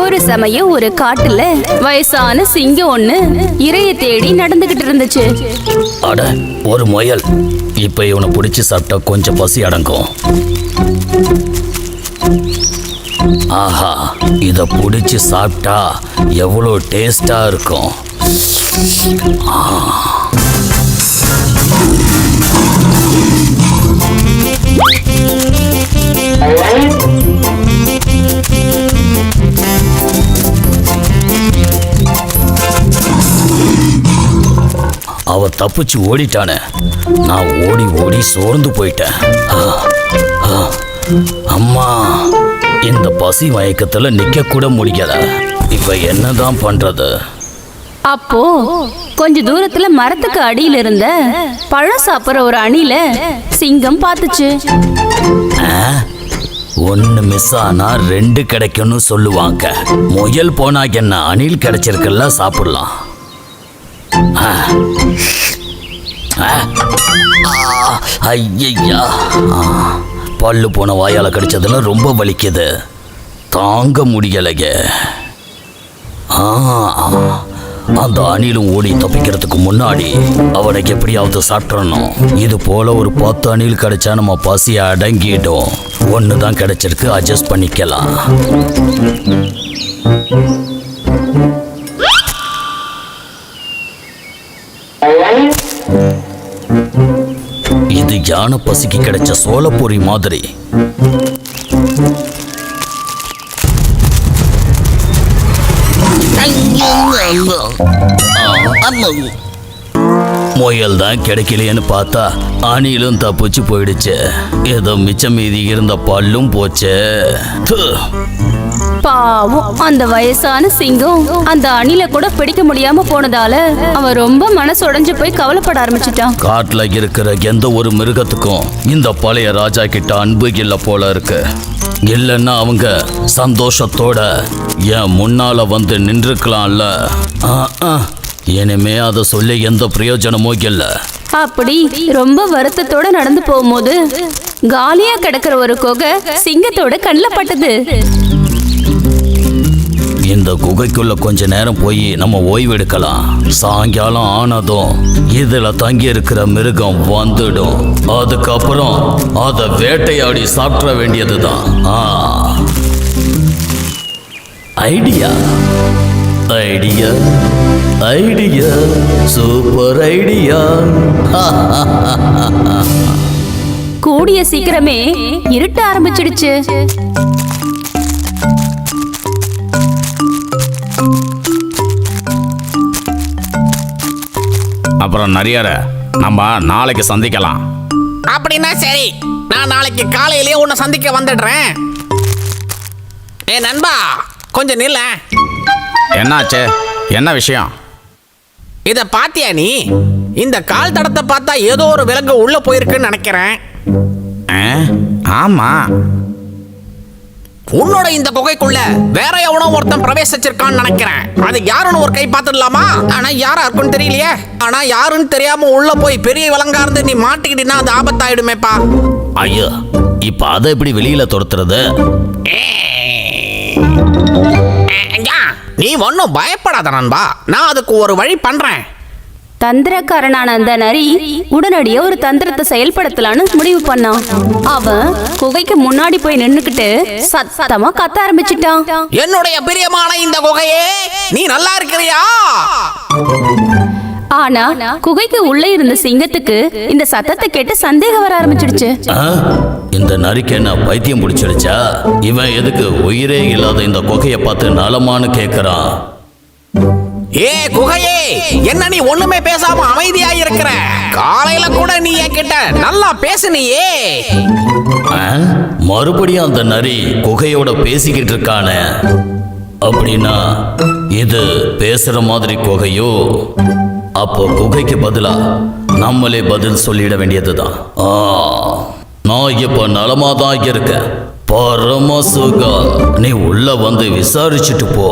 ஒரு சமயம் ஒரு காட்டுல வயசான சிங்கம் ஒண்ணு இரைய தேடி நடந்துகிட்டு இருந்துச்சு. அட, ஒரு முயல். இப்ப இவனை பிடிச்சி சாப்பிட்டா கொஞ்சம் பசி அடங்கும். ஆஹா, இத பிடிச்சி சாப்பிட்டா எவ்வளோ டேஸ்டா இருக்கும். அவ தப்பிச்சு ஓடிட்டானே. நான் ஓடி ஓடி சோர்ந்து போயிட்டேன். அம்மா, இந்த பசி மயக்கத்துல நிக்க கூட முடியல. இப்ப என்னதான் பண்றது? அப்போ கொஞ்ச தூரத்துல மரத்துக்கு அடியில இருந்த பழம் சாப்பிடுற ஒரு அணில சிங்கம் பார்த்துச்சு. ஒன்னு மிஸ் ஆனா ரெண்டு கிடைக்கும்னு சொல்லுவாங்க. முயல் போனா என்ன, அணில் கிடைச்சிருக்கல, சாப்பிடலாம். ஐயா, பல்லு போன வாயால கடிச்சதுல ரொம்ப வலிக்குது, தாங்க முடியலையே. அந்த அணிலும் ஓடி தப்பிக்கிறதுக்கு முன்னாடி அவனுக்கு எப்படியாவது சாப்பிடணும். இது போல ஒரு 10 அணில் கிடைச்சா நம்ம பசியை அடங்கிடும். ஒன்று தான் கிடைச்சிருக்கு, அட்ஜஸ்ட் பண்ணிக்கலாம். இது யானை பசிக்கு கிடைச்ச சோளப்பொரி மாதிரி. முயல் தான் கிடைக்கலையேன்னு பார்த்தா அணிலும் தப்பிச்சு போயிடுச்சு. ஏதோ மிச்சம் மீதி இருந்த பல்லும் போச்சு. பாவம், அந்த வயசான சிங்கம் அந்த அணில கூட பிடிக்க முடியாம போனதால அவன் ரொம்ப மனசு உடைஞ்சு போய் கவலைப்பட ஆரம்பிச்சிட்டான். காட்டுல இருக்கிற எந்த ஒரு மிருகத்துக்கும் இந்த பழைய ராஜா கிட்ட அன்பு இல்ல போல இருக்கு. இல்லைன்னா அவங்க சந்தோஷத்தோட என் முன்னால வந்து நின்றுக்கலாம்ல. இனிமே அதை சொல்லி எந்த பிரயோஜனமும் இல்லை. அப்படி ரொம்ப வருத்தத்தோட நடந்து போகும்போது காலியா கிடக்கிற ஒரு குகை சிங்கத்தோட கண்ணில் பட்டது. இந்த குகைக்குள்ள கொஞ்ச நேரம் போய் நம்ம ஓய்வு எடுக்கலாம். சாயங்காலம் ஆனதும் இதுல தங்கி இருக்கிற மிருகம் வந்துடும். அதுக்கப்புறம் அதை வேட்டையாடி சாப்பிட வேண்டியதுதான். Idea idea idea, super idea. கூடிய சீக்கிரமே இருட்ட ஆரம்பிச்சிடுச்சு. அப்புறம் நரியார, நம்ம நாளைக்கு சந்திக்கலாம். அப்படின்னா சரி, நான் நாளைக்கு காலையிலேயே உன்னை சந்திக்க வந்துடுறேன். ஏ நண்பா, கொஞ்சம் நில்ல. என்னாச்சு? என்ன விஷயம்? இத பாத்தியா நீ? இந்த கால் தடத்தை பார்த்தா ஏதோ ஒரு விலங்கு உள்ள போயிருக்குன்னு நினைக்கிறேன். ஆமா, உன்னோட இந்த குகைக்குள்ள வேற எவனோ ஒருத்தன் பிரவேசிச்சிருக்கான்னு நினைக்கிறேன். அது யாருன்னு ஒரு கை பார்த்துடலாமா? ஆனா யாரா இருக்குன்னு தெரியலையே. ஆனா யாருன்னு தெரியாம உள்ள போய் பெரிய விலங்கா இருந்து நீ மாட்டிக்கிட்டீங்கன்னா அது ஆபத்தாயிடுமேப்பா. ஐயோ, இப்ப அதை எப்படி வெளியில துரத்துறது? நீ ஒன்னும் பயப்படாத நண்பா, நான் அதுக்கு ஒரு வழி பண்றேன். தந்திரக்காரனான அந்த நரி உடனடியே ஒரு தந்திரத்தை செயல்படுத்தலான்னு முடிவு பண்ணான். அவன் குகைக்கு முன்னாடி போய் நின்னுக்கிட்டு சத்தமா கத்த ஆரம்பிச்சிட்டான். என்னுடைய பிரியமான இந்த குகையே, நீ நல்லா இருக்கிறியா? ஆனா குகைக்கு உள்ளே இருந்த சிங்கத்துக்கு இந்த சத்தத்தை கேட்டு சந்தேகம் வர ஆரம்பிச்சிடுச்சு. இந்த நரிக்கு என்ன பைத்தியம் பிடிச்சிடுச்சா? இவன் எதுக்கு உயிரே இல்லாத இந்த குகையை பார்த்து நலமானு கேட்கறான்? ஏ குகையே, என்ன நீ ஒண்ணுமே பேசாம அமைதியா இருக்கிற? காலையில கூட நீ என்கிட்ட நல்லா பேசுனியே. மறுபடியும் அந்த நரி குகையோட பேசிக்கிட்டு இருக்கானே. அப்படின்னா இது பேசுற மாதிரி குகையோ? அப்போ குகைக்கு பதிலா நம்மளே பதில் சொல்லிட வேண்டியதுதான். நான் இப்ப நலமாதான் இருக்கேன், பரம சுகம். நீ உள்ள வந்து விசாரிச்சுட்டு போ,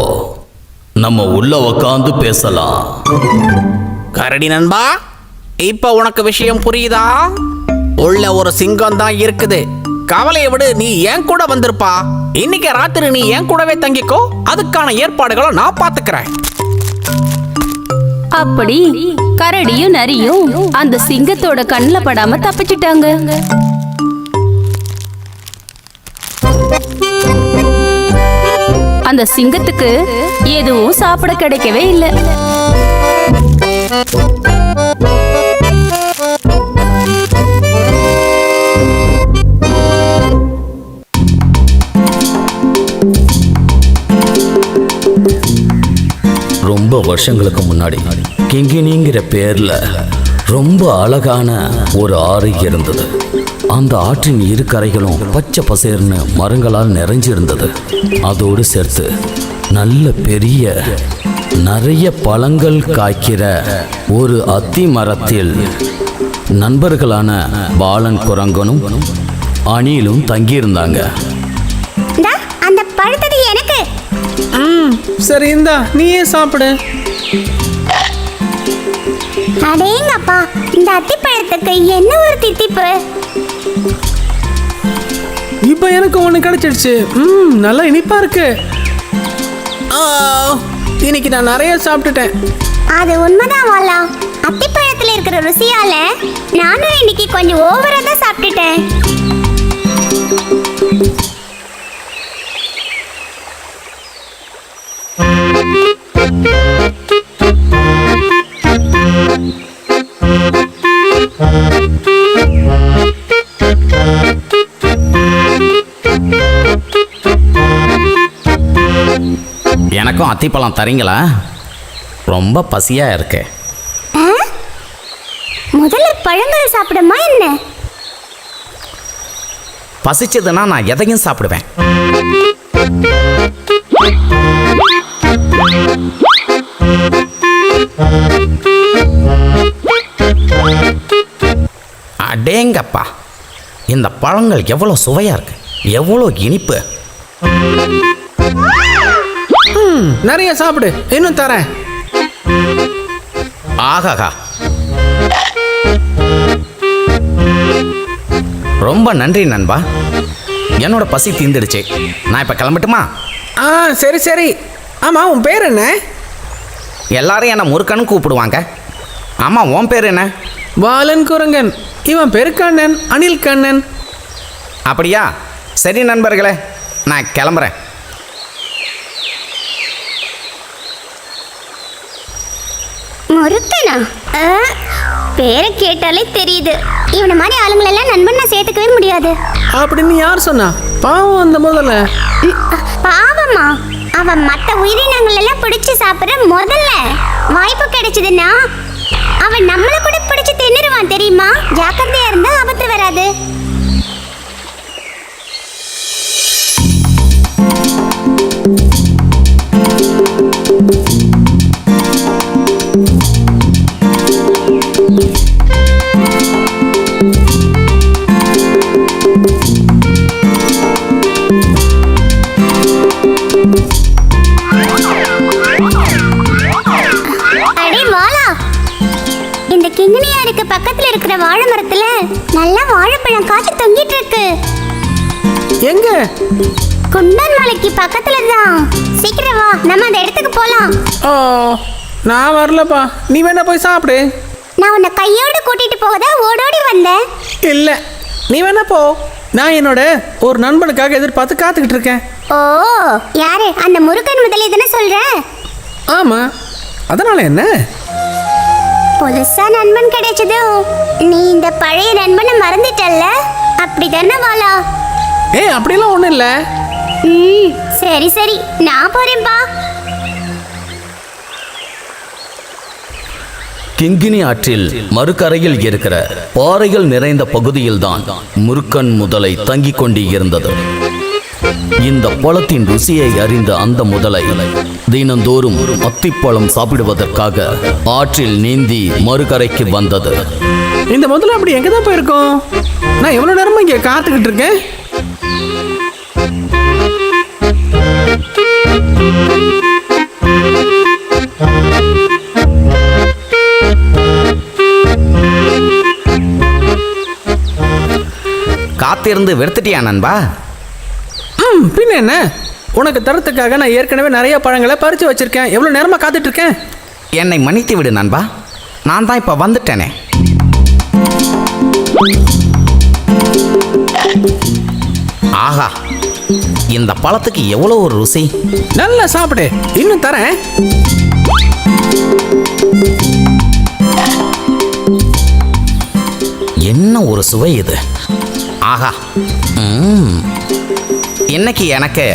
நம்ம உள்ள உக்காந்து பேசலாம். கரடி நண்பா, இப்ப உனக்கு விஷயம் புரியுதா? உள்ள ஒரு சிங்கம் தான் இருக்குது. கவலையை விடு, நீ என் கூட வந்திருப்பா. இன்னைக்கு ராத்திரி நீ என் கூடவே தங்கிக்கோ. அதுக்கான ஏற்பாடுகளை நான் பாத்துக்கிறேன். அப்படி கரடியும் நரியும் அந்த சிங்கத்தோட கண்ணுல படாம தப்பிச்சிட்டாங்க. அந்த சிங்கத்துக்கு எதுவும் சாப்பிட கிடைக்கவே இல்லை. ரொம்ப வருஷங்களுக்கு முன்னாடி கிங்கினிங்கிற பேர்ல ரொம்ப அழகான ஒரு ஆறு இருந்தது. அந்த ஆற்றின் இரு கரைகளும் பச்சை பசேர்னு மரங்களால் நிறைஞ்சிருந்தது. அதோடு சேர்த்து நல்ல பெரிய நிறைய பழங்கள் காய்க்கிற ஒரு அத்தி மரத்தில் நண்பர்களான பாலன் குரங்கனும் அணிலும் தங்கியிருந்தாங்க. அந்த பழுத்தது எனக்கு. சரி, இந்தா நீயே சாப்பிடு. அடேங்கப்பா, இந்த அத்திப்பழத்துக்கு என்ன ஒரு தித்திப்பு. இப்ப எனக்கு ஒண்ணு கிடைச்சிடுச்சு. நல்லா இனிப்பா இருக்கு. இன்னைக்கு நான் நிறைய சாப்பிட்டுட்டேன். அது உண்மைதான் வாலா. அத்திப்பழத்துல இருக்கிற ருசியால நானும் இன்னைக்கு கொஞ்சம் ஓவரா தான் சாப்பிட்டுட்டேன். எனக்கும் அத்திப்பழம் தரீங்களா? ரொம்ப பசியா இருக்கு. முதல்ல பழங்கள் சாப்பிடுமா என்ன? பசிச்சதுன்னா நான் எதையும் சாப்பிடுவேன். அடேங்கப்பா, இந்த பழங்கள் எவ்வளோ சுவையா இருக்கு, எவ்வளோ இனிப்பு. நிறைய சாப்பிடு, இன்னும் தரேன். ஆகாகா, ரொம்ப நன்றி நண்பா. என்னோட பசி தீந்துடுச்சு. நான் இப்போ கிளம்பட்டுமா? சரி சரி. ஆமா, உன் பேர் என்ன? எல்லாரும் என்னை முருக்கன்னு கூப்பிடுவாங்க. ஆமாம், உன் பேர் என்ன? பாலன் குரங்கன். இவன் பேரு கண்ணன், அனில் கண்ணன். அப்படியா? சரி நண்பர்களே, நான் கிளம்புறேன். முருக்கனா? பேரை கேட்டாலே தெரியுது. இவனை மாதிரி ஆளுங்களெல்லாம் நண்பன் சேர்த்துக்கவே முடியாது. அப்படின்னு யார் சொன்னா? பாவம் அந்த முதல்ல. பாவமா? அவன் மற்ற உயிரினங்கள் எல்லாம் பிடிச்சு சாப்பிடுற முதல்ல வாய்ப்பு கிடைச்சதுன்னா அவன் நம்மள கூட பிடிச்சு தின்னுருவான் தெரியுமா? ஜாக்கிரதையா இருந்தா ஆபத்து வராது. கிங்கினியாருக்கு பக்கத்துல இருக்கிற வாழை மரத்துல நல்ல வாழைப்பழம் காய்ச்சி தொங்கிட்டு இருக்கு. எங்க? குந்தன் மலைக்கு பக்கத்துல தான். சீக்கிரம் வா, நம்ம அந்த இடத்துக்கு போலாம். நான் வரலப்பா, நீ வேணா போய் சாப்பிடு. நான் உன்னை கையோடு கூட்டிட்டு போகதா ஓடோடி வந்தேன். இல்ல, நீ வேணா போ. நான் என்னோட ஒரு நண்பனுக்காக எதிர்பார்த்து காத்துக்கிட்டு இருக்கேன். ஓ, யாரு? அந்த முருகன் முதலே தானே சொல்ற? ஆமா, அதனால என்ன? புதுசா நண்பன் கிடைச்சது. நீ இந்த பழைய நண்பனை மறந்துட்டல்ல? அப்படிதானே வாலா? அப்படிலாம் ஒண்ணும் இல்ல. சரி சரி, நான் போறேன்பா. கிங்கினி ஆற்றில் மறுகரையில் இருக்கிற பாறைகள் நிறைந்த பகுதியில்தான் முருக்கன் முதலை தங்கிக் கொண்டு இருந்தது. இந்த பழத்தின் ருசியை அறிந்த அந்த முதலை தினந்தோறும் அத்திப்பழம் சாப்பிடுவதற்காக ஆற்றில் நீந்தி மறுகரைக்கு வந்தது. இந்த முதல்ல அப்படி எங்கதான் போயிருக்கோம்? நான் எவ்வளவு நேரமா இங்க காத்துக்கிட்டு இருக்கேன். இருந்து வெறுத்துட்டியா நண்பா? பின்ன என்ன, உனக்கு தரத்துக்காக நான் ஏற்கனவே நிறைய பழங்களை பறித்து வச்சிருக்கேன். எவ்வளோ நேரமாக காத்துட்டு இருக்கேன். என்னை மன்னித்து விடு நண்பா, நான் தான் இப்போ வந்துட்டேனே. ஆஹா, இந்த பழத்துக்கு எவ்வளோ ஒரு ருசி. நல்லா சாப்பிடு, இன்னும் தரேன். என்ன ஒரு சுவை இது. ஆஹா, இன்னைக்கு எனக்கு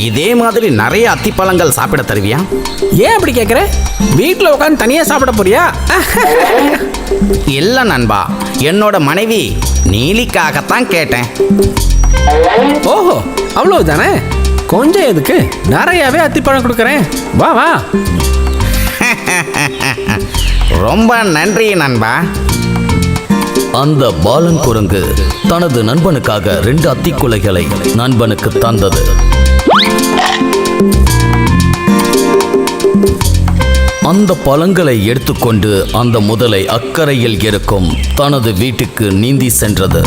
இதே மாதிரி நிறைய அத்திப்பழங்கள் சாப்பிட தருவியா? ஏன் அப்படி கேட்குற? வீட்டில் உட்காந்து தனியாக சாப்பிட போறியா? இல்லை நண்பா, என்னோட மனைவி நீலிக்காகத்தான் கேட்டேன். ஓஹோ, அவ்வளவுதானே? கொஞ்சம் எதுக்கு, நிறையாவே அத்திப்பழம் கொடுக்குறேன். வா வா. ரொம்ப நன்றி நண்பா. அந்த பாலன் குரங்கு தனது நண்பனுக்காக 2 அத்திக்குலைகளை நண்பனுக்கு தந்தது. அந்த பழங்களை எடுத்துக்கொண்டு அந்த முதலை அக்கறையில் இருக்கும் தனது வீட்டுக்கு நீந்தி சென்றது.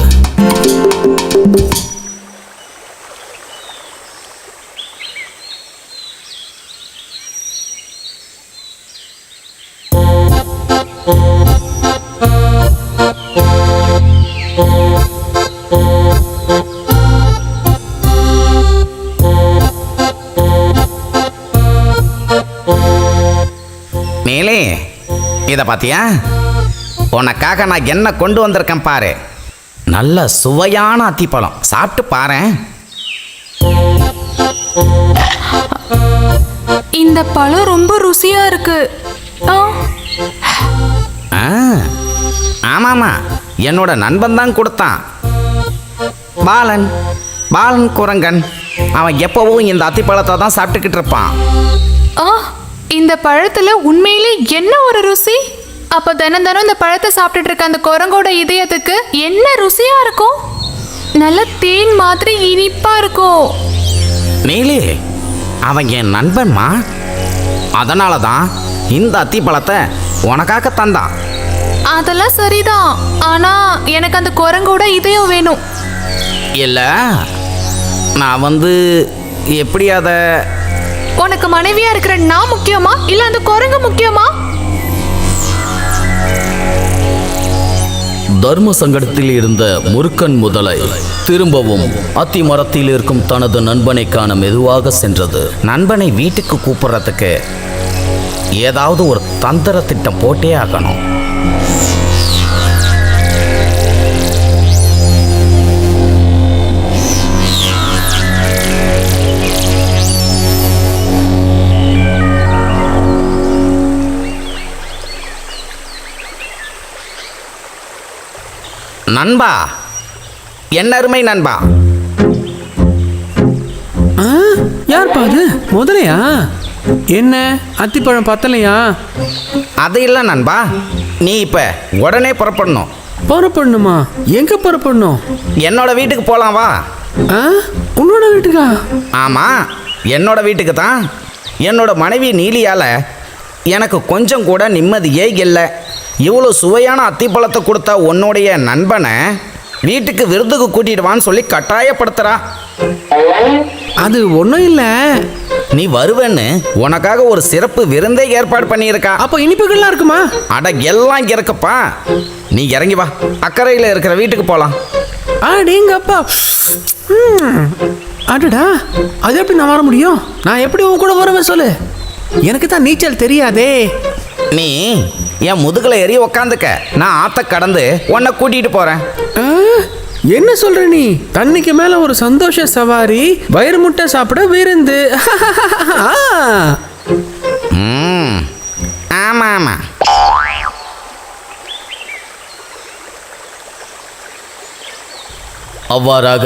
நீலி, இதை பார்த்தியா? உனக்காக நான் என்ன கொண்டு வந்திருக்கேன் பாரு. நல்ல சுவையான அத்திப்பழம், சாப்பிட்டு பாரு. இந்த பழம் ரொம்ப ருசியா இருக்கு. ஆமாமா, என்னோட நண்பன் தான் கொடுத்தான். பாலன் குரங்கன். அவன் எப்பவும் இந்த அத்திப்பழத்தை தான் சாப்பிட்டுக்கிட்டு இருப்பான். இந்த பழத்துல உண்மையிலே என்ன ஒரு ருசி! அப்ப தினம் தினம் இந்த பழத்தை சாப்பிட்டுட்டு இருக்க அந்த குரங்கோட இதயத்துக்கு என்ன ருசியா இருக்கும்! நல்ல தேன் மாதிரி இனிப்பா இருக்கும். நீலி, அவன் என் நண்பன்மா. அதனால தான் இந்த அத்திப்பழத்தை உனக்காக தந்தான். அதெல்லாம் சரிதான், ஆனா எனக்கு அந்த குரங்கோட இதயம் வேணும். இல்லை, நான் எப்படி அதை... உனக்கு மனைவியா இருக்கிற நான் முக்கியமா இல்ல அந்த குரங்கு முக்கியமா? தர்ம சங்கடத்தில் இருந்த முருக்கன் முதலை திரும்பவும் அத்தி மரத்தில் இருக்கும் தனது நண்பனை காண மெதுவாக சென்றது. நண்பனை வீட்டுக்கு கூப்பிடுறதுக்கு ஏதாவது ஒரு தந்திர திட்டம் போட்டே ஆகணும். நண்பா, என்ன அருமை நண்பா. யார்ப்பா அது? முதலையா? என்ன அத்திப்பழம் பத்தலையா? அது இல்லை நண்பா, நீ இப்போ உடனே புறப்படணும். புறப்படணுமா? எங்கே புறப்படணும்? என்னோட வீட்டுக்கு போகலாம் வா. உன்னோட வீட்டுக்கா? ஆமாம், என்னோட வீட்டுக்கு தான். என்னோட மனைவி நீலியால் எனக்கு கொஞ்சம் கூட நிம்மதியே இல்லை. இவ்வளோ சுவையான அத்திப்பழத்தை கொடுத்த உன்னுடைய நண்பனை வீட்டுக்கு விருந்துக்கு கூட்டிட்டு வான்னு சொல்லி கட்டாயப்படுத்துறா. அது ஒன்றும் இல்லை, நீ வருவேன்னு உனக்காக ஒரு சிறப்பு விருந்தை ஏற்பாடு பண்ணியிருக்கா. அப்போ இனிப்புகள்லாம் இருக்குமா? அட, எல்லாம் இங்கே இருக்குப்பா. நீ இறங்கி வா, அக்கறையில் இருக்கிற வீட்டுக்கு போகலாம். அடேங்கப்பா. அடடா, அது எப்படி நான் வர முடியும்? நான் எப்படி உன் கூட வருவேன் சொல்லு? எனக்கு தான் நீச்சல் தெரியாதே. நீ என் முதுகில் ஏறி உக்காந்துக்க, நான் ஆற்ற கடந்து உன்னை கூட்டிகிட்டு போகிறேன். என்ன சொல்ற நீ? தண்ணிக்கு மேல ஒரு சந்தோஷ சவாரி, வயிறு முட்டை சாப்பிட விருந்து. ஆமா ஆமா. அவ்வாறாக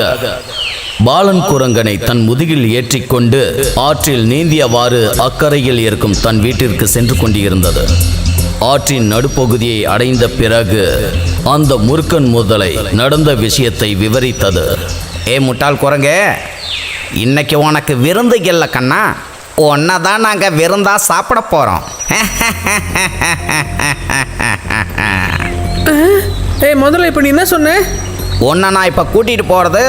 பாலன் குரங்கனை தன் முதுகில் ஏற்றிக்கொண்டு ஆற்றில் நீந்தியவாறு அக்கறையில் இருக்கும் தன் வீட்டிற்கு சென்று கொண்டிருந்தது. ஆற்றின் நடுப்பகுதியை அடைந்த பிறகு அந்த முருக்கன் முதலை நடந்த விஷயத்தை விவரித்தது. ஏ முட்டாள் குரங்கு, இன்னைக்கு உனக்கு விருந்து இல்லை கண்ணா, உன்னை தான் நாங்கள் விருந்தா சாப்பிட போகிறோம். முதல்ல இப்போ நீ என்ன சொன்ன? உன்னை நான் இப்போ கூட்டிகிட்டு போகிறது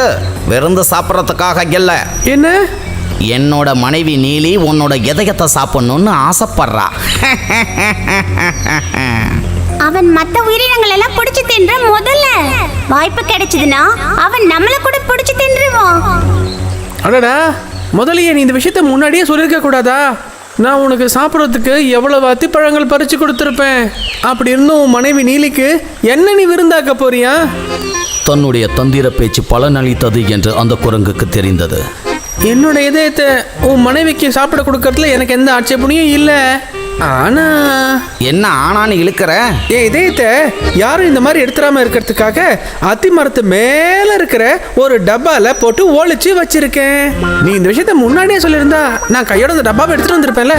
விருந்து சாப்பிட்றதுக்காக இல்லை. என்ன? என்னோட மனைவி நீலி உன்னோட இதயத்தை சாப்பிடணும்னு ஆசைப்படுறா. அவன் மத்த உயிரினங்கள் எல்லாம் பிடிச்சு தின்ற முதல்ல வாய்ப்பு கிடைச்சதுன்னா அவன் நம்மள கூட பிடிச்சு தின்றுவான். அடடா, முதலையே நீ இந்த விஷயத்த முன்னாடியே சொல்லியிருக்க கூடாதா? நான் உனக்கு சாப்பிட்றதுக்கு எவ்வளவு அத்திப்பழங்கள் பறிச்சு கொடுத்துருப்பேன். அப்படி இருந்தும் உன் மனைவி நீலிக்கு என்ன நீ விருந்தாக்க போறியா? தன்னுடைய தந்திர பேச்சு பலனளித்தது என்று அந்த குரங்குக்கு தெரிந்தது. என்னோட இதயத்தை உன் மனைவிக்கு சாப்பிட கொடுக்கறதுல எனக்கு எந்த ஆட்சேபனையும் இல்லை. ஆனா என்ன ஆனான்னு இழுக்கிற? என் இதயத்தை யாரும் இந்த மாதிரி எடுத்துடாம இருக்கிறதுக்காக அத்தி மரத்து மேல இருக்கிற ஒரு டப்பால போட்டு ஒளிச்சு வச்சிருக்கேன். நீ இந்த விஷயத்த முன்னாடியே சொல்லியிருந்தா நான் கையோட இந்த டப்பாவை எடுத்துட்டு வந்திருப்பேன்ல.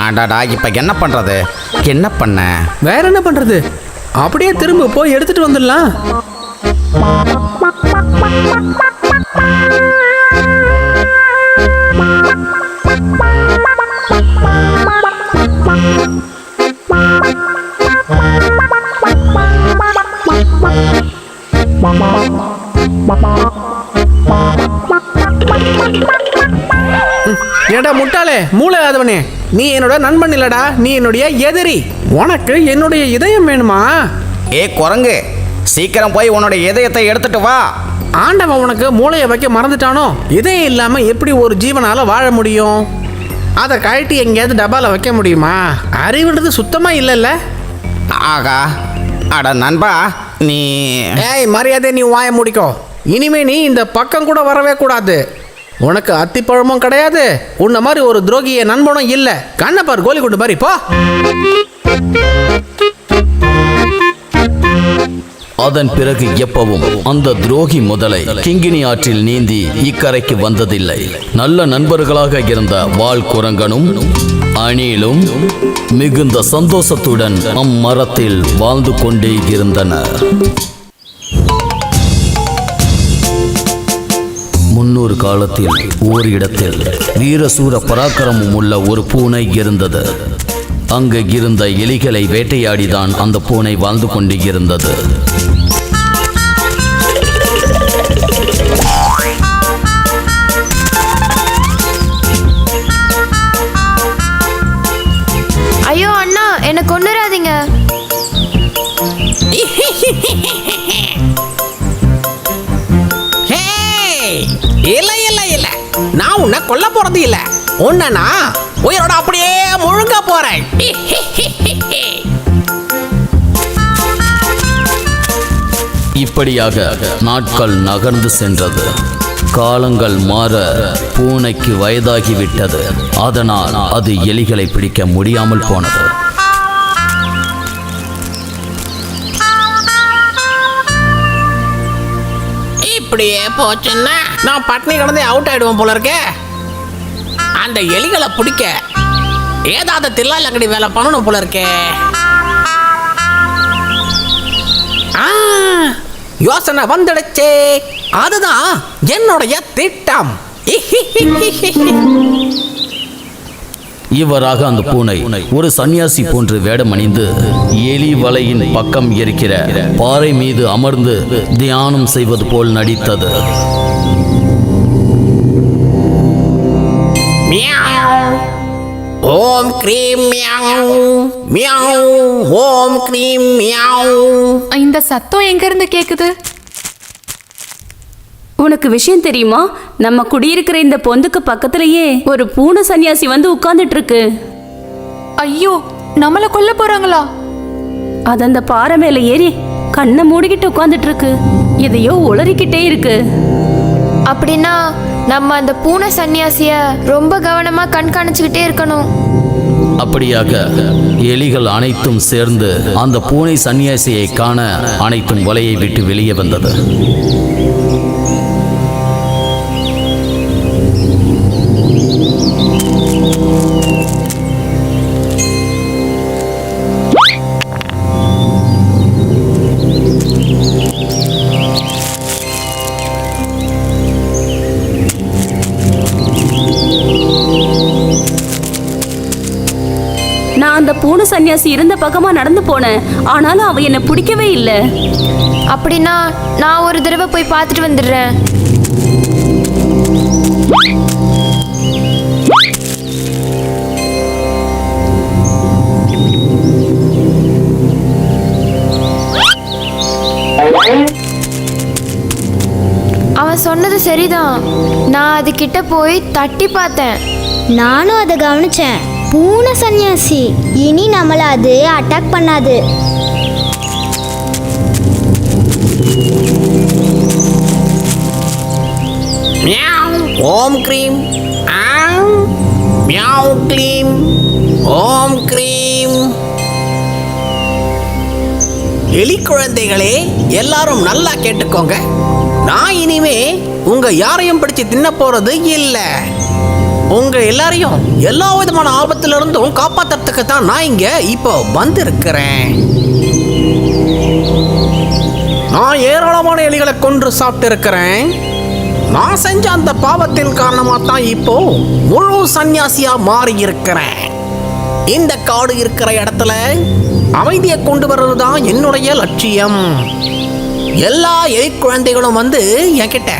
அடாடா, இப்போ என்ன பண்ணுறது? என்ன பண்ண? வேற என்ன பண்றது? அப்படியே திரும்ப போய் எடுத்துட்டு வந்துடலாம். ஏடா முட்டாளே, மூளை ஆதவனே, நீ என்னோட நண்பன் இல்லடா, நீ என்னுடைய எதிரி. உனக்கு என்னுடைய இதயம் வேணுமா? ஏ குரங்கு, சீக்கிரம் போய் உன்னோட இதயத்தை எடுத்துட்டு வா. ஆண்டவன் உனக்கு மூளையை வைக்க மறந்துட்டானோ? இதயம் இல்லாம எப்படி ஒரு ஜீவனால வாழ முடியும்? அதை கழட்டி எங்கேயாவது டப்பால வைக்க முடியுமா? அறிவுன்றது சுத்தமா இல்லைல்ல. ஆகா, அட நண்பா, நீ ஏய் மரியாதை, நீ வாய முடிக்கோ. இனிமே நீ இந்த பக்கம் கூட வரவே கூடாது. உனக்கு அத்திப்பழமும் கிடையாது, உன்ன மாதிரி ஒரு துரோகிய நண்பனும் இல்ல. கண்ணை பாரு, கோலி குண்டு மாதிரி போ. அதன் பிறகு எப்பவும் அந்த துரோகி முதலை கிங்கினி ஆற்றில் நீந்தி இக்கரைக்கு வந்ததில்லை. நல்ல நண்பர்களாக இருந்த வால் குரங்கனும் அணிலும் மிகுந்த சந்தோஷத்துடன் அம்மரத்தில் வாழ்ந்து கொண்டே இருந்தனர். முன்னொரு காலத்தில் ஓர் இடத்தில் வீரசூர பராக்கிரமம் உள்ள ஒரு பூனை இருந்தது. அங்கு இருந்த எலிகளை வேட்டையாடிதான் அந்த பூனை வாழ்ந்து கொண்டு இருந்தது. ஐயோ அண்ணா, என்ன கொன்னுறாதீங்க. இல்ல இல்ல இல்ல, நான் உன்னை கொல்ல போறது இல்ல. உன்னை நான் உயிரோட அப்படியே முழுங்க போறேன். இப்படியாக நாட்கள் நகர்ந்து சென்றது. காலங்கள் மாற பூனைக்கு வயதாகிவிட்டது. அதனால் அது எலிகளை பிடிக்க முடியாமல் போனது. இப்படியே போச்சுன்னா நான் பட்னி கிடந்தே அவுட் ஆயிடுவோம் போல இருக்கே. அந்த எலிகளை பிடிக்க ஏதாவது தில்லாலங்கடி வேலை பண்ணணும் போல இருக்கே. யோசனை வந்துடுச்சே, அதுதான் என்னுடைய திட்டம். இவராக அந்த பூனை ஒரு சன்னியாசி போன்று வேடமணிந்து எலி வலையின் பக்கம் இருக்கிற பாறை மீது அமர்ந்து தியானம் செய்வது போல் நடித்தது. ஓம் க்ரீம் மியாவ் மியாவ், ஓம் க்ரீம் மியாவ். இந்த சத்தம் எங்க இருந்து கேக்குது? உனக்கு விஷயம் தெரியுமா? நம்ம குடியிருக்கிற இந்த பொந்துக்கு பக்கத்திலேயே ஒரு பூனை சன்னியாசி வந்து உட்கார்ந்துட்டு இருக்கு. ஐயோ, நம்மள கொல்ல போறாங்களா? அது அந்த பாறை மேல ஏறி கண்ணை மூடிக்கிட்டு உட்கார்ந்துட்டு இருக்கு. எதையோ உளறிக்கிட்டே இருக்கு. அப்படின்னா நம்ம அந்த பூனை சன்னியாசிய ரொம்ப கவனமா கண்காணிச்சுக்கிட்டே இருக்கணும். அப்படியாக எலிகள் அனைத்தும் சேர்ந்து அந்த பூனை சன்னியாசியை காண அனைத்தும் வலையை விட்டு வெளியே வந்தது. அந்த பூனை சன்னியாசி இருந்த பக்கமா நடந்து போனேன். ஆனாலும் அவ என்ன பிடிக்கவே இல்லை. அப்படின்னா நான் ஒரு தடவை போய் பார்த்துட்டு வந்துடுறேன். அவன் சொன்னது சரிதான். நான் அது கிட்ட போய் தட்டி பார்த்தேன். நானும் அதை கவனிச்சேன். பூனை சன்னியாசி இனி நம்மள அது அட்டாக் பண்ணாது. மியாவ் ஓம் க்ரீம் ஆம் மியாவ் க்ளீம் ஓம் க்ரீம். எலி குழந்தைகளே, எல்லாரும் நல்லா கேட்டுக்கோங்க. நான் இனிமே உங்க யாரையும் பிடிச்சு தின்ன போறது இல்ல. உங்க எல்லாரையும் எல்லா விதமான ஆபத்துல இருந்தும் காப்பாத்துறதுக்கு தான் நான் இங்க இப்போ வந்திருக்கிறேன். நான் ஏராளமான எலிகளை கொன்று சாப்பிட்டு இருக்கிறேன். நான் செஞ்ச அந்த பாவத்தின் காரணமா தான் இப்போ முழு சன்னியாசியா மாறி இருக்கிறேன். இந்த காடு இருக்கிற இடத்துல அமைதியை கொண்டு வர்றது தான் என்னுடைய லட்சியம். எல்லா எலி குழந்தைகளும் வந்து என்கிட்ட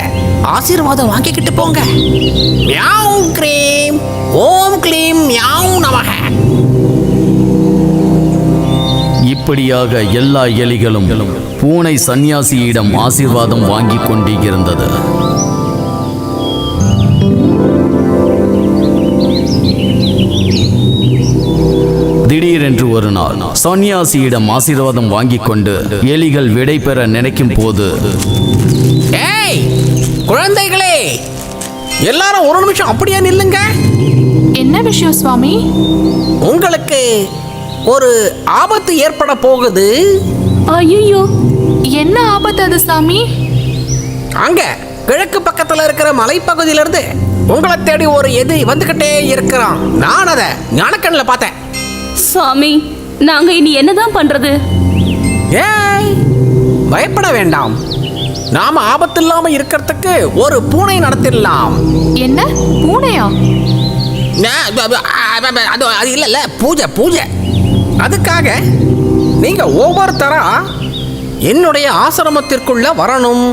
ஆசீர்வாதம் வாங்கிக்கிட்டு போங்க. மியாவ் க்ரீம் ஓம் க்ளீம் மியாவ் நமக. இப்படியாக எல்லா எலிகளும் பூனை சந்நியாசியிடம் ஆசீர்வாதம் வாங்கி கொண்டிருந்தது. திடீரென்று ஒரு நாள் சன்னியாசியிடம் ஆசீர்வாதம் வாங்கிக் கொண்டு எலிகள் விடை பெற நினைக்கும் போது, ஏய் குழந்தைகளே, எல்லாரும் ஒரு நிமிஷம் அப்படியே நில்லுங்க. என்ன விஷயம் சுவாமி? உங்களுக்கு ஒரு ஆபத்து ஏற்பட போகுது. ஐயோ, என்ன ஆபத்து அது சாமி? அங்க கிழக்கு பக்கத்துல இருக்கிற மலைப்பகுதியிலிருந்து உங்களை தேடி ஒரு எதிரி வந்துகிட்டே இருக்கிறான். நான் அதை ஞானக்கண்ணில் பார்த்தேன். சாமி, நாங்க இனி என்னதான் பண்றது? ஏய் பயப்பட வேண்டாம். நாம ஆபத்து இல்லாம இருக்கிறதுக்கு ஒரு பூனை நடத்திடலாம். என்ன பூனையா? அது இல்ல பூஜை பூஜை. அதுக்காக நீங்க ஒவ்வொருத்தரா என்னுடைய ஆசிரமத்திற்குள்ள வரணும்.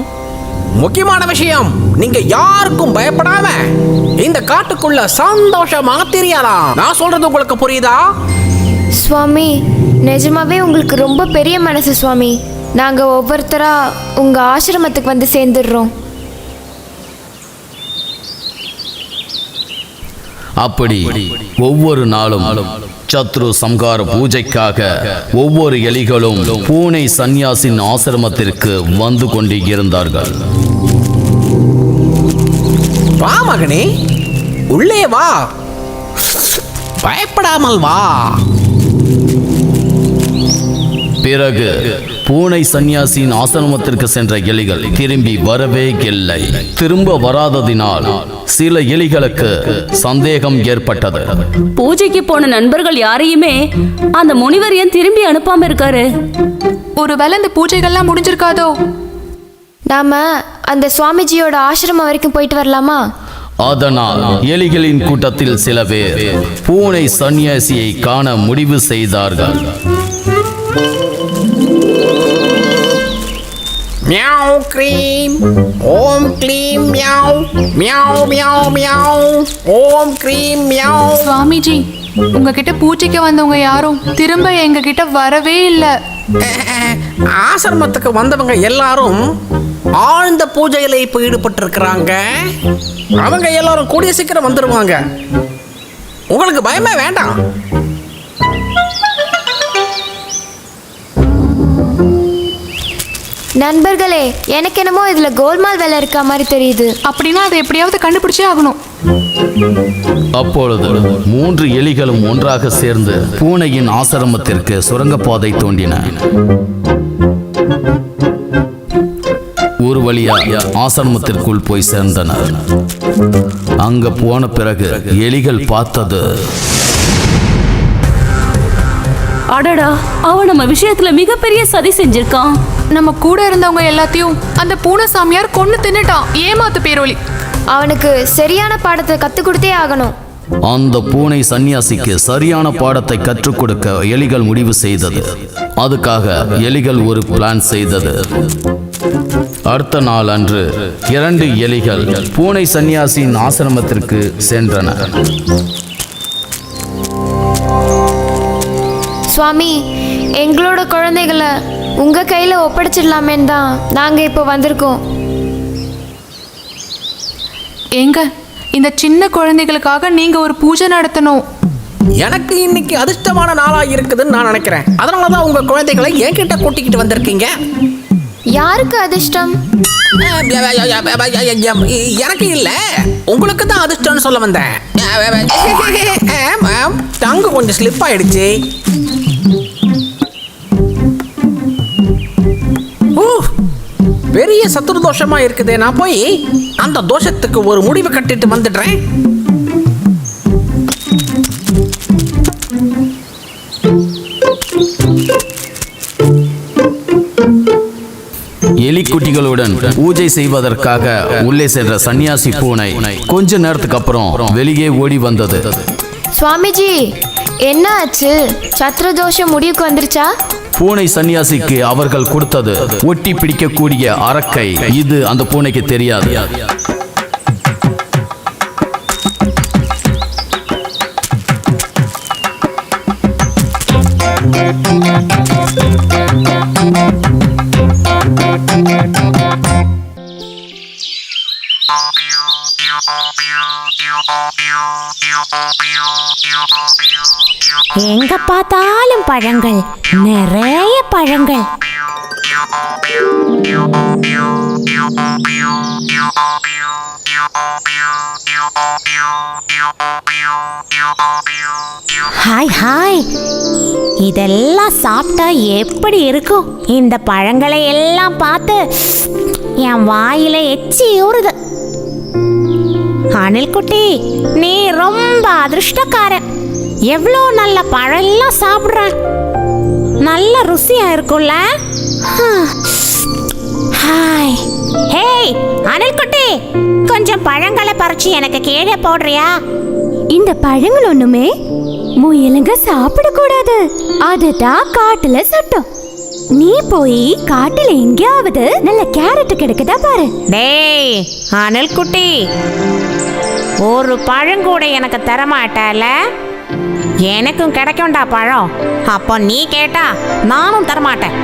முக்கியமான விஷயம், நீங்க யாருக்கும் பயப்படாம இந்த காட்டுக்குள்ள சந்தோஷமா தெரியலாம். நான் சொல்றது உங்களுக்கு புரியுதா? சுவாமி, நிஜமாவே உங்களுக்கு ரொம்ப பெரிய மனசு சுவாமி. நாங்க ஒவ்வொருத்தரா உங்க ஆசிரமத்துக்கு வந்து சேர்ந்துடுறோம். அப்படி ஒவ்வொரு நாளும் சத்ரு சம்ஹார பூஜைக்காக ஒவ்வொரு எலிகளும் பூனை சந்நியாசின் ஆசிரமத்திற்கு வந்து கொண்டிருந்தார்கள். வா மகனே, உள்ளே வா, பயப்படாமல் வா. பிறகு பூனை சந்நியாசியின் ஆசிரமத்திற்கு சென்ற எலிகள் திரும்பி வரவே இல்லை. திரும்ப வராததினால் சில எலிகளுக்கு சந்தேகம் ஏற்பட்டது. பூஜைக்கு போன நண்பர்கள் யாரையுமே அந்த முனிவர் ஏன் திரும்பி அனுப்பாம இருக்காரு? ஒருவேளை இந்த பூஜைகள்லாம் முடிஞ்சிருக்காதோ? நாம அந்த சுவாமிஜியோட ஆசிரமம் வரைக்கும் போயிட்டு வரலாமா? அதனால் எலிகளின் கூட்டத்தில் சில பேர் பூனை சந்நியாசியை காண முடிவு செய்தார்கள். மியாவ் க்ரீம் ஓம் க்ளீம் மியாவ் மியாவ் மியாவ் மியாவ் ஓம் க்ரீம் மியாவ். சுவாமிஜி, உங்ககிட்ட பூஜைக்கு வந்தவங்க யாரும் திரும்ப எங்க கிட்ட வரவே இல்லை. ஆசிரமத்துக்கு வந்தவங்க எல்லாரும் ஆழ்ந்த பூஜையில இப்போ ஈடுபட்டு இருக்கிறாங்க. அவங்க எல்லாரும் கூடிய சீக்கிரம் வந்துடுவாங்க. உங்களுக்கு பயமே வேண்டாம். நண்பர்களே, எனக்கு என்னமோ இதுல கோல்மால் வேலை இருக்க மாதிரி தெரியுது. அப்படின்னா அதை எப்படியாவது கண்டுபிடிச்சே ஆகணும். அப்பொழுது 3 எலிகளும் ஒன்றாக சேர்ந்து பூனையின் ஆசிரமத்திற்கு சுரங்கப்பாதை தோண்டின. ஒரு வழியா ஆசிரமத்திற்குள் போய் சேர்ந்தனர். அங்க போன பிறகு எலிகள் பார்த்தது, அடடா, அவன் நம்ம விஷயத்துல மிகப்பெரிய சதி செஞ்சிருக்கான். நம்ம கூட இருந்தவங்க எல்லாத்தையும் அந்த பூனை சாமியார் கொன்னு தின்னுட்டான். ஏமாத்து பேரோலி. அவனுக்கு சரியான பாடத்தை கத்து கொடுத்தே ஆகணும். அந்த பூனை சன்னியாசிக்கு சரியான பாடத்தை கற்றுக் கொடுக்க எலிகள் முடிவு செய்தது. அதுக்காக எலிகள் ஒரு பிளான் செய்தது. அடுத்த நாள் அன்று 2 எலிகள் பூனை சன்னியாசியின் ஆசிரமத்திற்கு சென்றன. சுவாமி, எங்களோட குழந்தைகளை உங்க கையில ஒப்படைச்சிடலாமேன்னு தான் நாங்க இப்போ வந்திருக்கோம். எங்க இந்த சின்ன குழந்தைகளுக்காக நீங்க ஒரு பூஜை நடத்தணும். எனக்கு இன்னைக்கு அதிர்ஷ்டமான நாளா இருக்குதுன்னு நான் நினைக்கிறேன். அதனாலதான் உங்க குழந்தைகளை என்கிட்ட கூட்டிக்கிட்டு வந்திருக்கீங்க. யாருக்கு அதிர்ஷ்டம்? எனக்கு இல்ல, உங்களுக்கு தான் அதிர்ஷ்டம்னு சொல்ல வந்தேன். டங்கு கொஞ்சம் ஸ்லிப் ஆயிடுச்சு. பெரிய சத்துரு தோஷமா இருக்குதே. நான் போய் அந்த தோஷத்துக்கு ஒரு முடிவு கட்டிட்டு வந்துடுறேன். எலிக்குட்டிகளுடன் பூஜை செய்வதற்காக உள்ளே சென்ற சன்னியாசி பூனை கொஞ்ச நேரத்துக்கு அப்புறம் வெளியே ஓடி வந்தது. சுவாமிஜி, என்ன ஆச்சு? சத்ரு தோஷம் முடிவுக்கு வந்துருச்சா? பூனை சன்னியாசிக்கு அவர்கள் கொடுத்தது ஒட்டி பிடிக்கக்கூடிய அரக்கை. இது அந்த பூனைக்கு தெரியாது. எங்க பார்த்தாலும் பழங்கள், நிறைய பழங்கள். ஹாய் ஹாய், இதெல்லாம் சாப்பிட்டா எப்படி இருக்கும்? இந்த பழங்களை எல்லாம் பார்த்து என் வாயில எச்சி ஊறுது. அணில் குட்டி, நீ ரொம்ப அதிர்ஷ்டக்காரன். எவ்வளோ நல்ல பழம்லாம் சாப்பிட்ற. நல்ல ருசியா இருக்கும்ல. ஹாய், ஹேய் அணில் குட்டி, கொஞ்சம் பழங்களை பறிச்சு எனக்கு கீழே போடுறியா? இந்த பழங்கள் ஒண்ணுமே முயலுங்க சாப்பிடக்கூடாது. அதுதான் காட்டுல சட்டம். நீ போய் காட்டுல எங்கேயாவது நல்ல கேரட் கிடைக்குதா பாரு. டேய் அணில் குட்டி, ஒரு பழம் கூட எனக்கு தரமாட்டால. எனக்கும் கிடைக்கும்டா பழம். அப்போ நீ கேட்டா நானும் தரமாட்டேன்.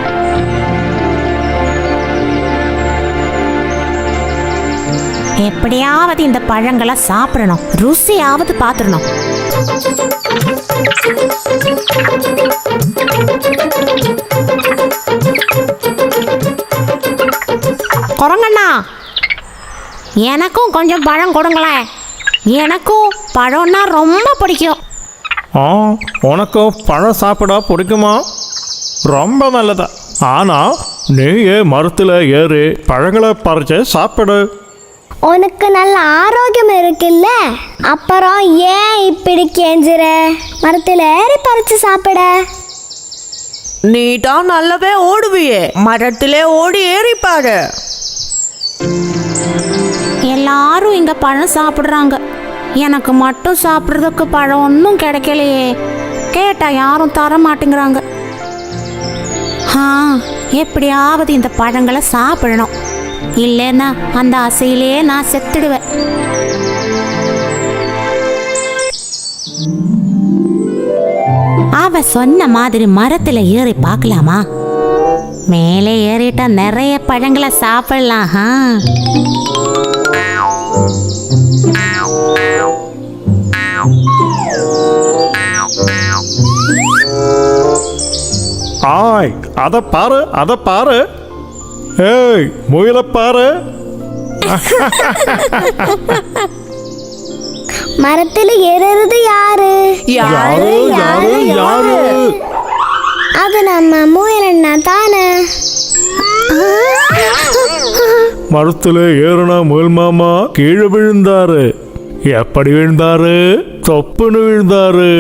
எப்படியாவது இந்த பழங்களை சாப்பிடணும், ருசியாவது பார்த்துடணும். குரங்கண்ணா, எனக்கும் கொஞ்சம் பழம் கொடுங்களேன். எனக்கும் பழம்னா ரொம்ப பிடிக்கும். உனக்கு பழம் சாப்பிட பிடிக்குமா? ரொம்ப நல்லதா. ஆனால் நீயே மரத்தில் ஏறி பழங்களை பறிச்சு சாப்பிடு. உனக்கு நல்ல ஆரோக்கியம் இருக்குல்ல, அப்புறம் ஏன் இப்படி கெஞ்சுற? மரத்தில் ஏறி பறிச்சு சாப்பிட. நீ தான் நல்லாவே ஓடுவியே, மரத்திலே ஓடி ஏறிப்பாரு. எல்லாரும் இங்க பழம் சாப்பிடுறாங்க, எனக்கு மட்டும் சாப்பிட்றதுக்கு பழம் ஒன்றும் கிடைக்கலையே. கேட்டா யாரும் தர மாட்டேங்கிறாங்க. எப்படியாவது இந்த பழங்களை சாப்பிடணும், இல்லைன்னா அந்த ஆசையிலேயே நான் செத்துடுவேன். அவ சொன்ன மாதிரி மரத்துல ஏறி பார்க்கலாமா? மேலே ஏறிட்டா நிறைய பழங்களை சாப்பிடலாம். ஆய், அதை பாரு, அதை பாரு. ஏய் முயலை பாரு. மரத்தில் ஏறுறது யாரு? யாரு யாரு யாரு? அது நம்ம முயலண்ணா தானே. மரத்துல ஏறுனா முயல் மாமா கீழே விழுந்தாரு. எப்படி விழுந்தாரு? தொப்புன்னு விழுந்தாரு.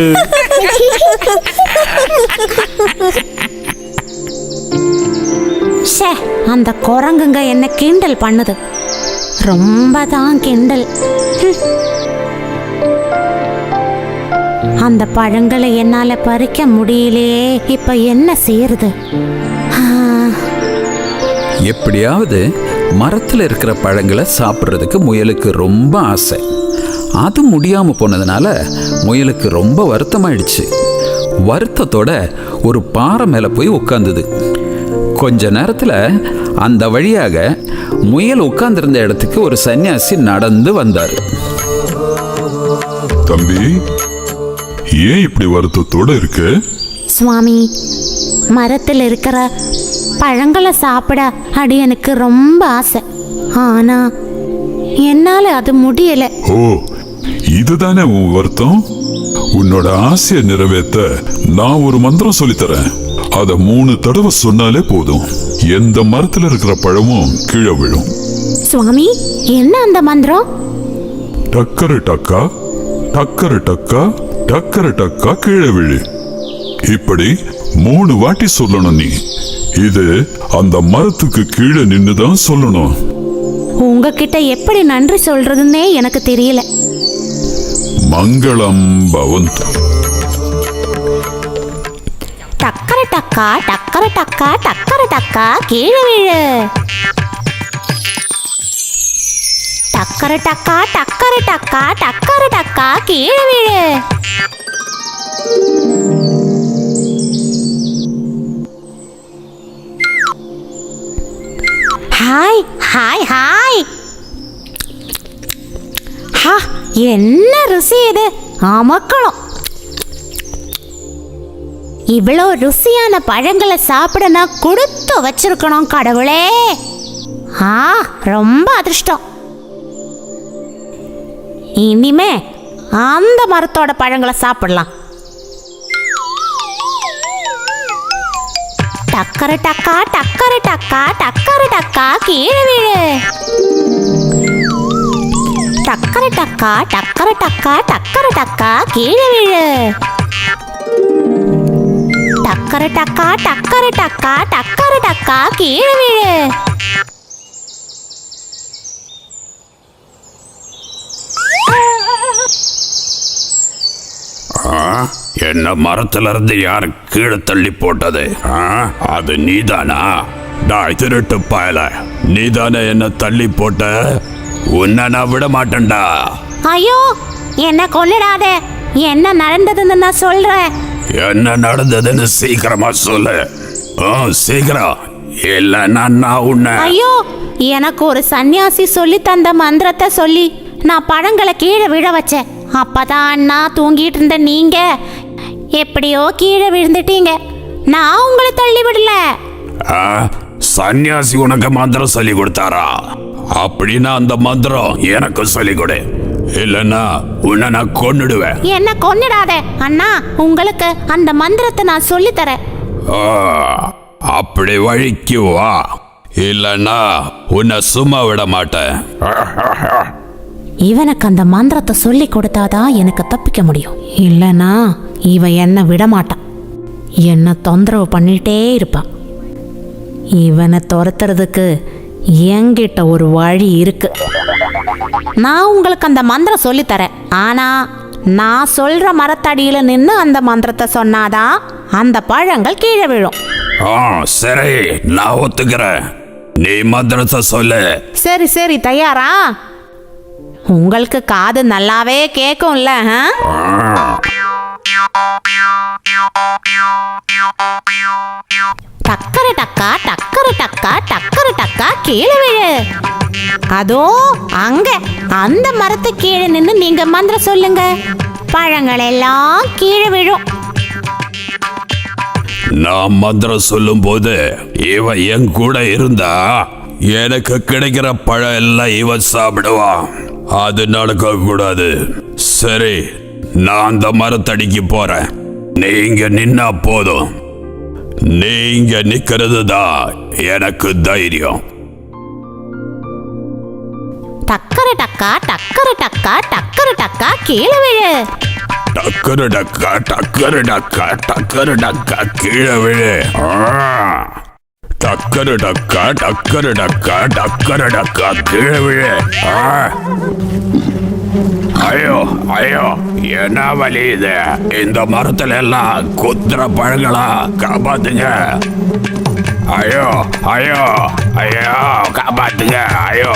அந்த குரங்குங்க என்ன கிண்டல் பண்ணுது, ரொம்ப தான் கிண்டல். அந்த பழங்களை என்னால பறிக்க முடியலையே. இப்ப என்ன செய்யறது? எப்படியாவது மரத்தில் இருக்கிற பழங்களை சாப்பிட்றதுக்கு முயலுக்கு ரொம்ப ஆசை. அது முடியாமல் போனதுனால முயலுக்கு ரொம்ப வருத்தமாயிடுச்சு. வருத்தத்தோட ஒரு பாறை மேலே போய் உட்காந்துது. கொஞ்ச நேரத்தில் அந்த வழியாக முயல் உட்கார்ந்திருந்த இடத்துக்கு ஒரு சன்னியாசி நடந்து வந்தார். தம்பி, ஏன் இப்படி வருத்தத்தோட இருக்கு? சுவாமி, மரத்தில் இருக்கிற பழங்களை சாப்பிட எனக்கு ரொம்ப ஆசை. ஆனா என்னால அது முடியல. ஓ, இதுதானே உன் வருத்தம்? உன்னோட ஆசையை நிறைவேற்ற நான் ஒரு மந்திரம் சொல்லித்தரேன். அத 3 தடவை சொன்னாலே போதும். எந்த மரத்துல இருக்கிற பழமும் கீழே விழும். சுவாமி, என்ன அந்த மந்திரம்? டக்கரு டக்கா, டக்கரு டக்கா, டக்கரு டக்கா கீழே விழு. இப்படி 3 வாட்டி சொல்லணும். நீ இது அந்த மரத்துக்கு கீழே நின்னுதான் சொல்லணும். உங்ககிட்ட எப்படி நன்றி சொல்றதுன்னே எனக்கு தெரியல. மங்களம் பவந்து. டக்கர டக்கா, டக்கர டக்கா, டக்கர டக்கா கீழே விழு. டக்கர டக்கா, டக்கர டக்கா, டக்கர டக்கா கீழே விழு. Hi hi hi. ஹா, என்ன ருசி இது! அமக்களம். இவ்வளோ ருசியான பழங்களை சாப்பிட நான் கொடுத்து வச்சிருக்கணும் கடவுளே. ரொம்ப அதிர்ஷ்டம். இனிமே அந்த மரத்தோட பழங்களை சாப்பிடலாம். டக்கர டக்கா, டக்கர டக்கா, டக்கர டக்கா கீழே விழு. டக்கர டக்கா, டக்கர டக்கா, டக்கர டக்கா கீழே விழு. டக்கர டக்கா, டக்கர டக்கா, டக்கர டக்கா கீழே விழு. என்ன மரத்துல இருந்து யாரு கீழே தள்ளி போட்டது? அது நீதானா? டாய் திருட்டு பயல, நீதானே என்ன தள்ளி போட்ட? உன்னை நான் விட மாட்டேன்டா. ஐயோ, என்ன கொல்லிடாத. என்ன நடந்ததுன்னு நான் சொல்றேன். என்ன நடந்ததுன்னு சீக்கிரமா சொல்லு. சீக்கிரம், இல்லைன்னா நான் உன்னை. ஐயோ, எனக்கு ஒரு சன்னியாசி சொல்லி தந்த மந்திரத்தை சொல்லி நான் பழங்களை கீழே விழ வச்சேன். அப்பதான் நான் தூங்கிட்டு இருந்த நீங்க எப்படியோ கீழே விழுந்துட்டீங்க. நான் உங்களை தள்ளி விடல. சன்னியாசி உனக்கு மந்திரம் சொல்லி கொடுத்தாரா? அப்படின்னா அந்த மந்திரம் எனக்கு சொல்லி கொடு, இல்லைன்னா உன்னை நான் கொன்னுடுவேன். என்ன கொன்னுடாத அண்ணா, உங்களுக்கு அந்த மந்திரத்தை நான் சொல்லி தரேன். அப்படி வழிக்கு வா, இல்லைன்னா உன்னை சும்மா விட மாட்டேன். இவனுக்கு அந்த மந்திரத்தை சொல்லி கொடுத்தாதான் எனக்கு தப்பிக்க முடியும். இல்லைன்னா இவன் என்ன விட மாட்டான். என்ன தொந்தரவு பண்ணிட்டே இருப்பான். இவனை துரத்துறதுக்கு என்கிட்ட ஒரு வழி இருக்கு. நான் உங்களுக்கு அந்த மந்திரம் சொல்லித்தரேன். ஆனா நான் சொல்ற மரத்தடியில நின்று அந்த மந்திரத்தை சொன்னாதான் அந்த பழங்கள் கீழே விழும். சரி, நான் ஒத்துக்கிறேன். நீ மந்திரத்தை சொல்லு. சரி சரி, தயாரா? உங்களுக்கு காது நல்லாவே கேட்கும்ல? டக்கர டக்கா, டக்கர டக்கா, டக்கர டக்கா கீழே விழு. அதோ அங்க அந்த மரத்து கீழே நின்று நீங்க மந்திரம் சொல்லுங்க. பழங்கள் எல்லாம் கீழே விழும். நான் மந்திரம் சொல்லும் போது இவன் என் கூட இருந்தா எனக்கு கிடைக்கிற பழம் எல்லாம் இவன் சாப்பிடுவான். அது நடக்க கூடாது. சரி, நான் அந்த மரத்தடிக்கு போறேன். நீங்க நின்னா போதும். நீங்க நிக்கிறது தான் எனக்கு தைரியம். டக்கர டக்கா, டக்கர டக்கா, டக்கர டக்கா கீழே விழு. டக்கரு டக்கா, டக்கரு டக்கா, டக்கரு டக்கா கீழே விழு. டக்கரு டக்கா, டக்கரு டக்கா, டக்கரு டக்கா கீழே விழு. ஐயோ ஐயோ, என்ன வலி இது? இந்த மரத்துல எல்லாம் குத்துற பழங்களா, காப்பாத்துங்க. ஐயோ ஐயோ ஐயோ, காப்பாத்துங்க. ஐயோ